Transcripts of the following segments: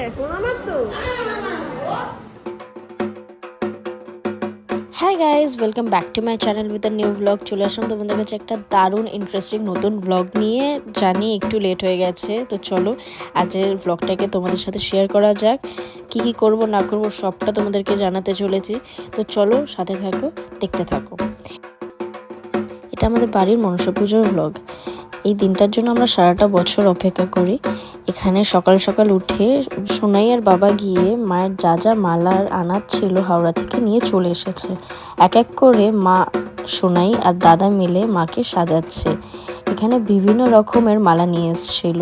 Hi guys, welcome back to my channel with a new blog. চলে আসলাম তোমাদের কাছে একটা দারুণ ইন্টারেস্টিং নতুন ব্লগ নিয়ে। জানি একটু লেট হয়ে গেছে, তো চলো আজকের ব্লগটাকে তোমাদের সাথে শেয়ার করা যাক। কি কি করব না করব সবটা তোমাদেরকে জানাতে চলেছি, তো চলো সাথে থাকো, দেখতে থাকো। এটা আমাদের বাড়ির মনসা পুজোর ব্লগ। এই দিনটার জন্য আমরা সারাটা বছর অপেক্ষা করি। এখানে সকাল সকাল উঠে সোনাই আর বাবা গিয়ে মায়ের যা যা মালার আনার ছিল হাওড়া থেকে নিয়ে চলে এসেছে। এক এক করে মা, সোনাই আর দাদা মিলে মাকে সাজাচ্ছে। এখানে বিভিন্ন রকমের মালা নিয়ে এসেছিল।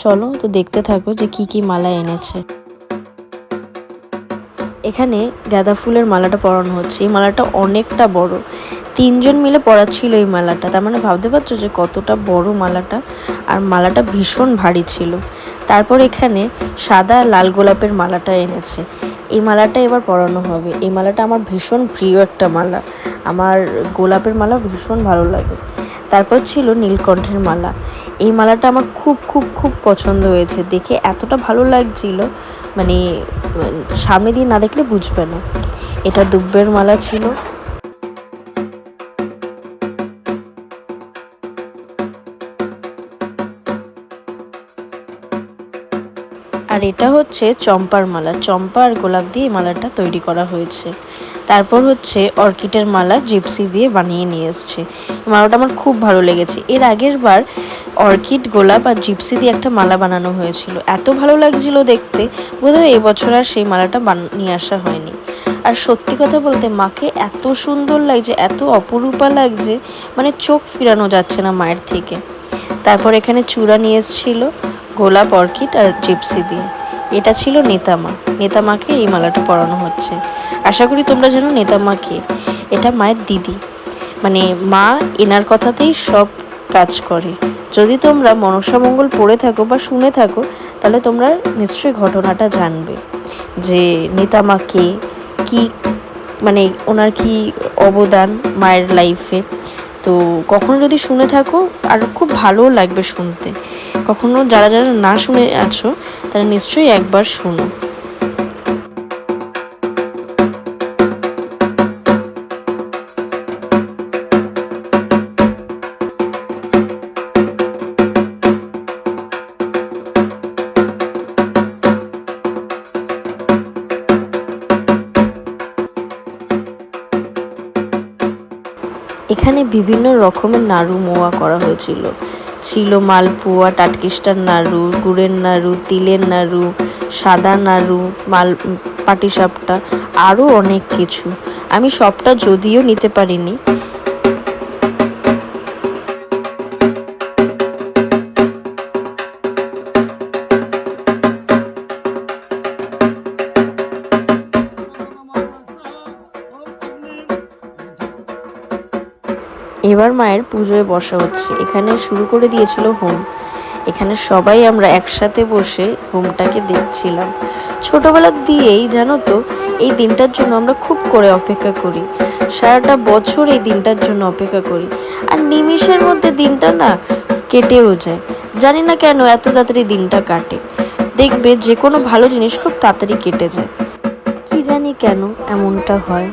চলো তো দেখতে থাকো যে কি কি মালা এনেছে। এখানে গাঁদা ফুলের মালাটা পরানো হচ্ছে। এই মালাটা অনেকটা বড়, 3জন মিলে পরাচ্ছিল এই মালাটা। তার মানে ভাবতে পারছো যে কতটা বড় মালাটা, আর মালাটা ভীষণ ভারী ছিল। তারপর এখানে সাদা লাল গোলাপের মালাটা এনেছে। এই মালাটা এবার পরানো হবে। এই মালাটা আমার ভীষণ প্রিয় একটা মালা, আমার গোলাপের মালা ভীষণ ভালো লাগে। তারপর ছিল নীলকণ্ঠের মালা। এই মালাটা আমার খুব খুব খুব পছন্দ হয়েছে, দেখে এতটা ভালো লাগছিল, মানে সামনে দিয়ে না দেখলে বুঝবে না। এটা দুব্বের মালা ছিল। আর এটা হচ্ছে চম্পার মালা, চম্পা আর গোলাপ দিয়ে এই মালাটা তৈরি করা হয়েছে। তারপর হচ্ছে অর্কিডের মালা জিপসি দিয়ে বানিয়ে নিয়ে এসছে। মালাটা আমার খুব ভালো লেগেছে। এর আগের বার অর্কিড, গোলাপ আর জিপসি দিয়ে একটা মালা বানানো হয়েছিল, এত ভালো লাগছিল দেখতে। বোধহয় এবছর আর সেই মালাটা নিয়ে আসা হয়নি। আর সত্যি কথা বলতে মাকে এত সুন্দর লাগছে, এত অপরূপা লাগছে, মানে চোখ ফিরানো যাচ্ছে না মায়ের থেকে। তারপর এখানে চূড়া নিয়ে এসেছিল গোলাপ, অর্কিড আর জিপসি দিয়ে। এটা ছিল নেতামা। নেতামাকে এই মালাটা পরানো হচ্ছে। আশা করি তোমরা জানো নেতামা কে। এটা মায়ের দিদি, মানে মা এনার কথাতেই সব কাজ করে। যদি তোমরা মনসা মঙ্গল পড়ে থাকো বা শুনে থাকো, তাহলে তোমরা নিশ্চয়ই ঘটনাটা জানবে যে নেতামা কে, কি মানে ওনার কি অবদান মায়ের লাইফে। তো কখনো যদি শুনে থাকো আর খুব ভালোও লাগবে শুনতে। কখনো যারা যারা না শুনে আছো তারা নিশ্চয়ই একবার শোনো। এখানে বিভিন্ন রকমের নাড়ু মোয়া করা হয়েছিল। ছিল মালপোয়া, টাটকিস্টার নাড়ু, গুড়ের নাড়ু, তিলের নাড়ু, সাদা নাড়ু, পাটিসাপটা, আরও অনেক কিছু। আমি সবটা যদিও নিতে পারিনি। এবার মায়ের পুজোয় বসা হচ্ছে। এখানে শুরু করে দিয়েছিল হোম। এখানে সবাই আমরা একসাথে বসে হোমটাকে দেখছিলাম। ছোটবেলা দিয়েই জানো তো এই দিনটার জন্য আমরা খুব করে অপেক্ষা করি। সারাটা বছর এই দিনটার জন্য অপেক্ষা করি, আর নিমিষের মধ্যে দিনটা না কেটেও যায়। জানি না কেন এত তাড়াতাড়ি দিনটা কাটে। দেখবে যে কোনো ভালো জিনিস খুব তাড়াতাড়ি কেটে যায়, কি জানি কেন এমনটা হয়।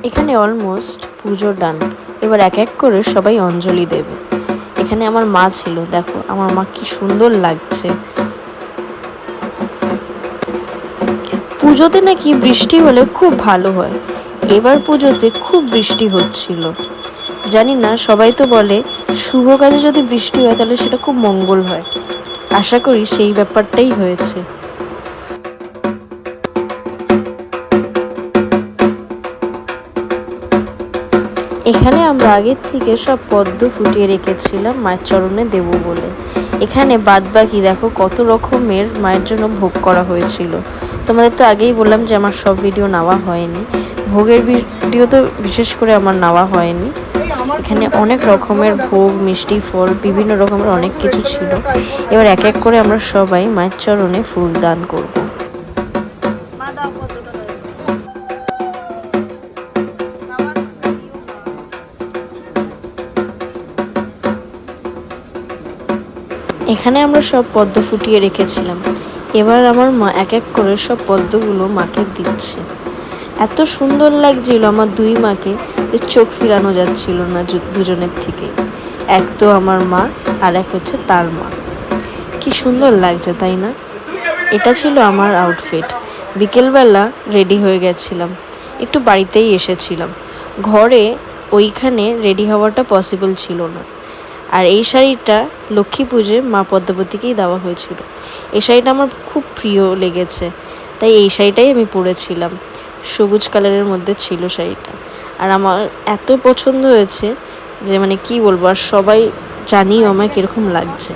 এখানে অলমোস্ট পুজো ডান। এবার এক এক করে সবাই অঞ্জলি দেবে। এখানে আমার মা ছিল, দেখো আমার মা কি সুন্দর লাগছে। পুজোতে নাকি বৃষ্টি হলে খুব ভালো হয়। এবার পুজোতে খুব বৃষ্টি হচ্ছিল। জানি না, সবাই তো বলে শুভ কাজে যদি বৃষ্টি হয় তাহলে সেটা খুব মঙ্গল হয়। আশা করি সেই ব্যাপারটাই হয়েছে। এখানে আমরা আগের থেকে সব পদ্ম ফুটিয়ে রেখেছিলাম মায়ের চরণে দেব বলে। এখানে বাদবাকি দেখো কত রকমের মায়ের জন্য ভোগ করা হয়েছিল। তোমাদের তো আগেই বললাম যে আমার সব ভিডিও নেওয়া হয়নি, ভোগের ভিডিও তো বিশেষ করে আমার নেওয়া হয়নি। এখানে অনেক রকমের ভোগ, মিষ্টি, ফল, বিভিন্ন রকমের অনেক কিছু ছিল। এবার এক এক করে আমরা সবাই মায়ের চরণে ফুল দান করব। এখানে আমরা সব পদ্ম ফুটিয়ে রেখেছিলাম। এবার আমার মা এক এক করে সব পদ্মগুলো মাকে দিচ্ছে। এত সুন্দর লাগছিল আমার দুই মাকে যে চোখ ফিরানো যাচ্ছিল না দুজনের থেকে। এক তো আমার মা, আর এক হচ্ছে তার মা। কি সুন্দর লাগছে তাই না? এটা ছিল আমার আউটফিট। বিকেলবেলা রেডি হয়ে গেছিলাম, একটু বাড়িতেই এসেছিলাম। ঘরে ওইখানে রেডি হওয়াটা পসিবল ছিল না। আর এই শাড়িটা লক্ষ্মী পুজোয় মা পদ্মাবতীকেই দেওয়া হয়েছিল। এই শাড়িটা আমার খুব প্রিয় লেগেছে, তাই এই শাড়িটাই আমি পরেছিলাম। সবুজ কালারের মধ্যে ছিল শাড়িটা, আর আমার এত পছন্দ হয়েছে যে মানে কি বলবো। আর সবাই জানিও আমায় কিরকম লাগছে।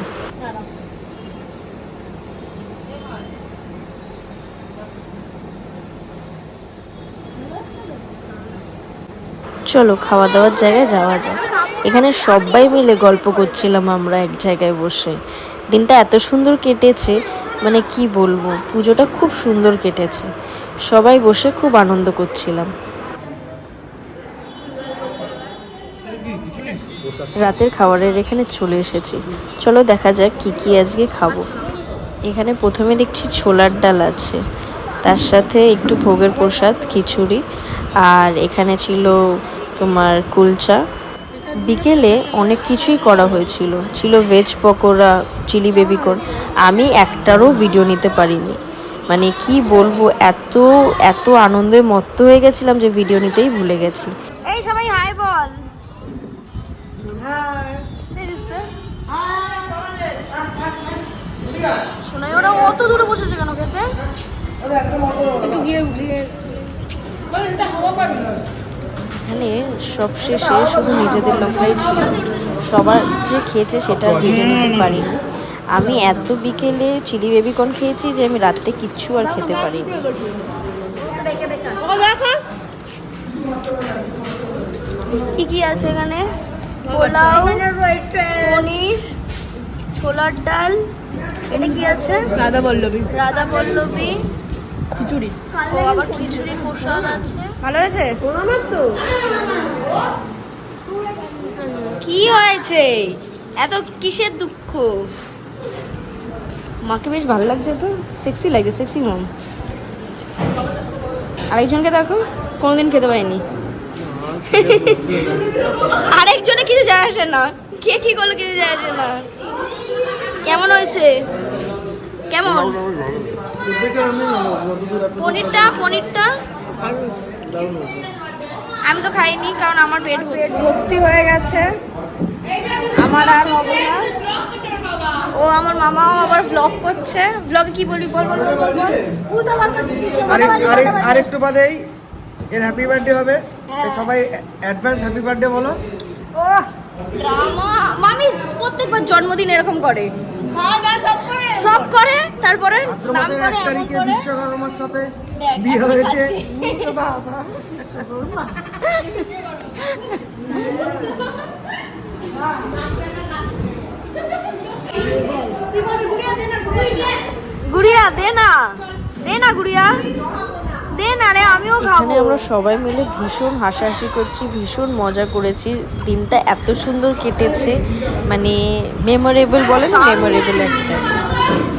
চলো খাওয়া দাওয়ার জায়গায় যাওয়া যায়। এখানে সবাই মিলে গল্প করছিলাম আমরা এক জায়গায় বসে। দিনটা এত সুন্দর কেটেছে, মানে কি বলবো, পুজোটা খুব সুন্দর কেটেছে। সবাই বসে খুব আনন্দ করছিলাম। রাতের খাবারের এখানে চলে এসেছি। চলো দেখা যাক কি কি আজকে খাবো। এখানে প্রথমে দেখছি ছোলার ডাল আছে, তার সাথে একটু ভোগের প্রসাদ, খিচুড়ি, আর এখানে ছিল তোমার কুলচা। বিকেলে অনেক কিছুই করা হয়েছিল, ছিল ভেজ পকোড়া, চিলি বেবিকর্ন। আমি একটারও ভিডিও নিতে পারিনি, মানে কি বলবো, এত এত আনন্দে মত্ত হয়ে গেছিলাম যে ভিডিও নিতেই ভুলে গেছি। এই সবাই হাই বল। শোনাই ওরা অত দূরে বসেছে কেন খেতে? একটু গিয়ে উঠিয়ে এখানে সব শেষে শুধু নিজেদের লোকরাই ছিল, সবার যে খেয়েছে সেটা ভিডিও নিতে পারিনি। আমি এত বিকেলে চিলি বেবিকর্ন খেয়েছি যে আমি রাত্রে কিচ্ছু আর খেতে পারিনি। কি কি আছে এখানে? পোলাও, পনির, ছোলার ডাল, এটা কি আছে? রাধা পল্লবী, খিচুড়ি। ও আবার খিচুড়ি প্রসাদ আছে। ভালো হয়েছে? কি হয়েছে? এত কিসের দুঃখ? মাকে বেশ ভালো লাগছে তো, সেক্সি লাগছে, সেক্সি মম। আরেকজনকে দেখো, কোনোদিন খেতে পাইনি। আরেকজনে কিছু যায় আসে না, কে কি করলো কিছু যায় আসে না। কেমন হয়েছে? কেমন পনিরটা? আমি তো খাইনি, কারণ আমার পেট ভর্তি হয়ে গেছে, আমার আর হবে না। ও আমার মামাও আবার ভ্লগ করছে। ভ্লগে কি বলি বল? আরেকটু বাদেই এর হ্যাপি বার্থডে হবে, সবাই অ্যাডভান্স হ্যাপি বার্থডে বলো। ও ড্রামা, মামি প্রত্যেকবার জন্মদিন এরকম করে, সব করে, তারপরে নাম করে এমন করে। বিশ্বকর্মার সাথে বিয়ে হয়েছে। গুড়িয়া দে না গুড়িয়া দে না রে, আমিও খাবো। এখানে আমরা সবাই মিলে ভীষণ হাসাহাসি করছি, ভীষণ মজা করেছি। দিনটা এত সুন্দর কেটেছে, মানে মেমোরেবল বলেন, মেমোরেবল একটা।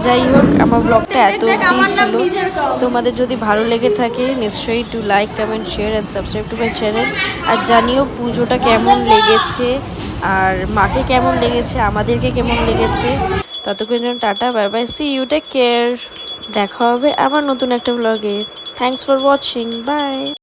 যাই হোক, আমার ব্লগটা এত অবধি ছিল। তোমাদের যদি ভালো লেগে থাকে নিশ্চয়ই do like, comment, share and subscribe to my channel. আর জানিও পুজোটা কেমন লেগেছে, আর মাকে কেমন লেগেছে, আমাদেরকে কেমন লেগেছে। ততক্ষণ জন্য tata, bye bye, see you, take care. দেখা হবে আবার নতুন একটা ব্লগে। Thanks for watching, by.